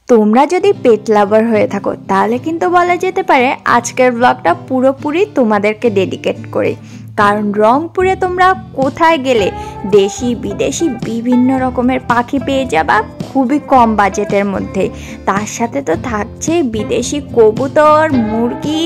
তোমরা যদি পেট লাভার হয়ে থাকো তাহলে কিন্তু বলা যেতে পারে আজকের ব্লগটা পুরোপুরি তোমাদেরকে ডেডিকেট করে। কারণ রংপুরে তোমরা কোথায় গেলে দেশি বিদেশি বিভিন্ন রকমের পাখি পেয়ে যাবা খুবই কম বাজেটের মধ্যে। তার সাথে তো থাকছে বিদেশি কবুতর, মুরগি,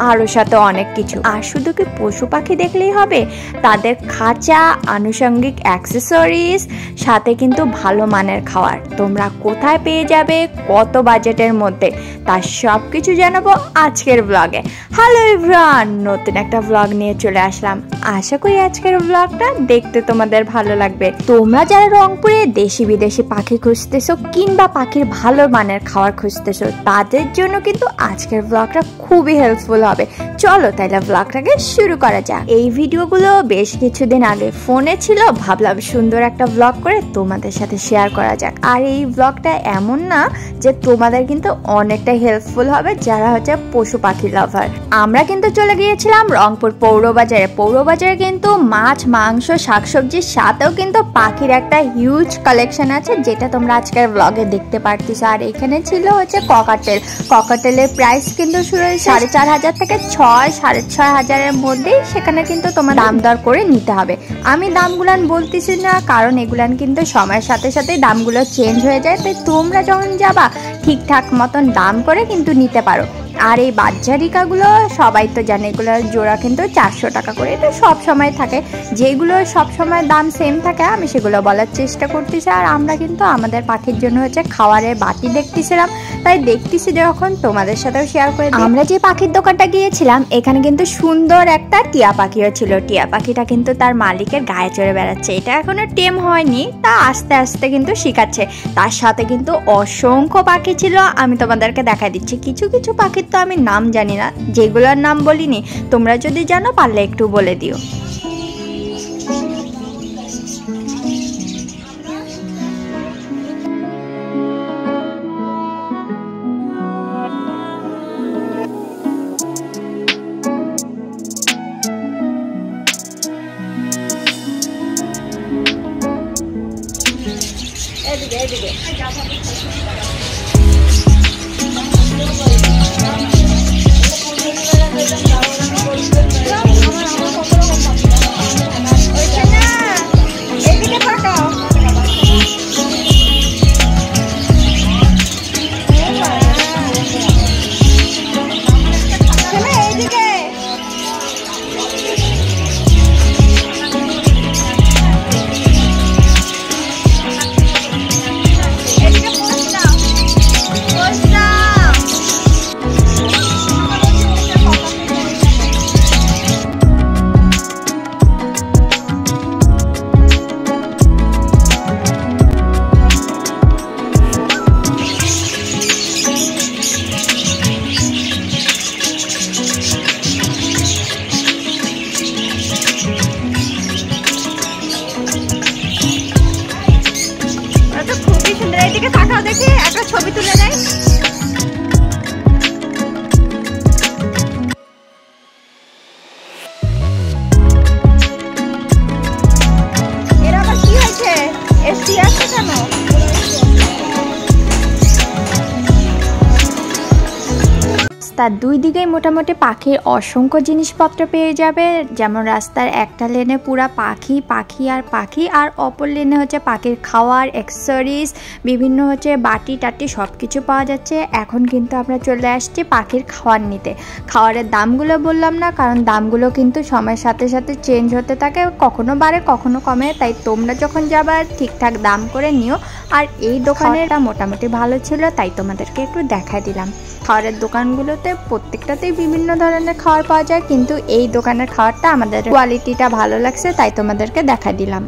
আরও সাথে অনেক কিছু। আর শুধু কি পশু পাখি দেখলেই হবে, তাদের খাঁচা, আনুষঙ্গিক অ্যাক্সেসরিজ, সাথে কিন্তু ভালো মানের খাবার তোমরা কোথায় পেয়ে যাবে, কত বাজেটের মধ্যে, তার সব কিছু জানাবো আজকের ব্লগে। হ্যালো এভরিওয়ান, নতুন একটা ব্লগ নিয়ে চলে আসলাম। আশা করি আজকের ব্লগটা দেখতে তোমাদের ভালো লাগবে। তোমরা যারা রংপুরে দেশি বিদেশি পাখি খুঁজতেছো কিংবা পাখির ভালো মানের খাবার খুঁজতেছো, তাদের জন্য কিন্তু আজকের ব্লগটা খুবই হেল্পফুল হবে। চলো তাহলে ব্লগটাকে শুরু করা যাক। এই ভিডিওগুলো বেশ কিছুদিন আগে ফোনে ছিল, ভাবলাম সুন্দর একটা ব্লগ করে তোমাদের সাথে শেয়ার করা যাক। আর এই ব্লগটা এমন না যে তোমাদের কিন্তু অনেকটা হেল্পফুল হবে যারা হচ্ছে পশু পাখি লাভার। আমরা কিন্তু চলে গিয়েছিলাম রংপুর পৌরবাজারে। পৌরবাজারে কিন্তু মাছ, মাংস, শাকসবজির সাথেও কিন্তু পাখির একটা হিউজ কালেকশন আছে, যেটা তোমরা আজকের ব্লগে দেখতে পারতেছো। আর এখানে ছিল হচ্ছে ককাটেল। ককাটেলের প্রাইস কিন্তু শুরু হয় 4,500 থেকে 6,500 মধ্যেই। সেখানে কিন্তু তোমার দাম দর করে নিতে হবে। আমি দামগুলান বলতেছি না, কারণ এগুলান কিন্তু সময়ের সাথে সাথে দামগুলো চেঞ্জ হয়ে যায়, তাই তোমরা যখন যাবা ঠিকঠাক মতন দাম করে কিন্তু নিতে পারো। আর এই বাচ্চারিকাগুলো সবাই তো জানে, এগুলো জোড়া কিন্তু 400 টাকা করে। এটা সব সময় থাকে, যেগুলো সব সময় দাম সেম থাকে আমি সেগুলো বলার চেষ্টা করতেছি। আর আমরা কিন্তু আমাদের পাখির জন্য হচ্ছে খাবারের বাটি দেখতেছিলাম, তাই দেখতেছি যখন তোমাদের সাথেও শেয়ার করে। আমরা যে পাখির দোকানটা গিয়েছিলাম এখানে কিন্তু সুন্দর একটা টিয়া পাখিও ছিল। টিয়া পাখিটা কিন্তু তার মালিকের গায়ে চড়ে বেড়াচ্ছে। এটা এখনো টেম হয়নি, তা আস্তে আস্তে কিন্তু শিখাচ্ছে। তার সাথে কিন্তু অসংখ্য পাখি ছিল, আমি তোমাদেরকে দেখা দিচ্ছি। কিছু কিছু পাখি তো আমি নাম জানি না, যেগুলোর নাম বলিনি, তোমরা যদি জানো পারলে একটু বলে দিও। দেখে একটা ছবি তুলে নেয়। এরা আবার কি হয়েছে, এসি আছে কেন? তার দুই দিকেই মোটামুটি পাখির অসংখ্য জিনিসপত্র পেয়ে যাবে। যেমন রাস্তার একটা লেনে পুরা পাখি পাখি আর পাখি, আর অপর লেনে হচ্ছে পাখির খাওয়ার অ্যাক্সেসরিজ, বিভিন্ন হচ্ছে বাটি টাটি সব কিছু পাওয়া যাচ্ছে। এখন কিন্তু আমরা চলে আসছি পাখির খাওয়ার নিতে। খাওয়ারের দামগুলো বললাম না, কারণ দামগুলো কিন্তু সময়ের সাথে সাথে চেঞ্জ হতে থাকে, কখনো বাড়ে কখনো কমে, তাই তোমরা যখন যাবা ঠিকঠাক দাম করে নিও। আর এই দোকানেরটা মোটামুটি ভালো ছিল, তাই তোমাদেরকে একটু দেখাই দিলাম। খাবারের দোকানগুলোতে প্রত্যেকটাতেই বিভিন্ন ধরনের খাবার পাওয়া যায়, কিন্তু এই দোকানের খাবারটা আমাদের কোয়ালিটিটা ভালো লাগছে, তাই তোমাদেরকে দেখা দিলাম।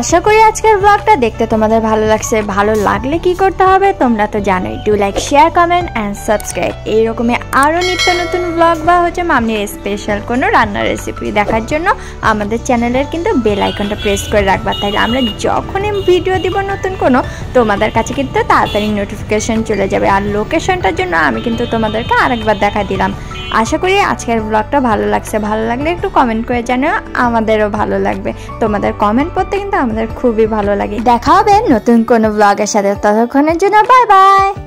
আশা করি আজকের ব্লগটা দেখতে তোমাদের ভালো লাগছে। ভালো লাগলে কি করতে হবে তোমরা তো জানোই, do like, share, comment and subscribe. এইরকমই আরও নিত্য নতুন ব্লগ বা হচ্ছে মামনির স্পেশাল কোনো রান্নার রেসিপি দেখার জন্য আমাদের চ্যানেলের কিন্তু বেল আইকনটা প্রেস করে রাখবা, তাইলে আমরা যখনই ভিডিও দিব নতুন কোনো, তোমাদের কাছে কিন্তু তাড়াতাড়ি নোটিফিকেশন চলে যাবে। আর লোকেশনটার জন্য আমি কিন্তু তোমাদেরকে আরেকবার দেখা দিলাম। আশা করি আজকের ব্লগটা ভালো লাগছে, ভালো লাগলে একটু কমেন্ট করে জানাও, আমাদেরও ভালো লাগবে। তোমাদের কমেন্ট পড়তে কিন্তু আমাদের খুবই ভালো লাগে। দেখা হবে নতুন কোনো ব্লগের সাথে, ততক্ষণের জন্য বাই বাই।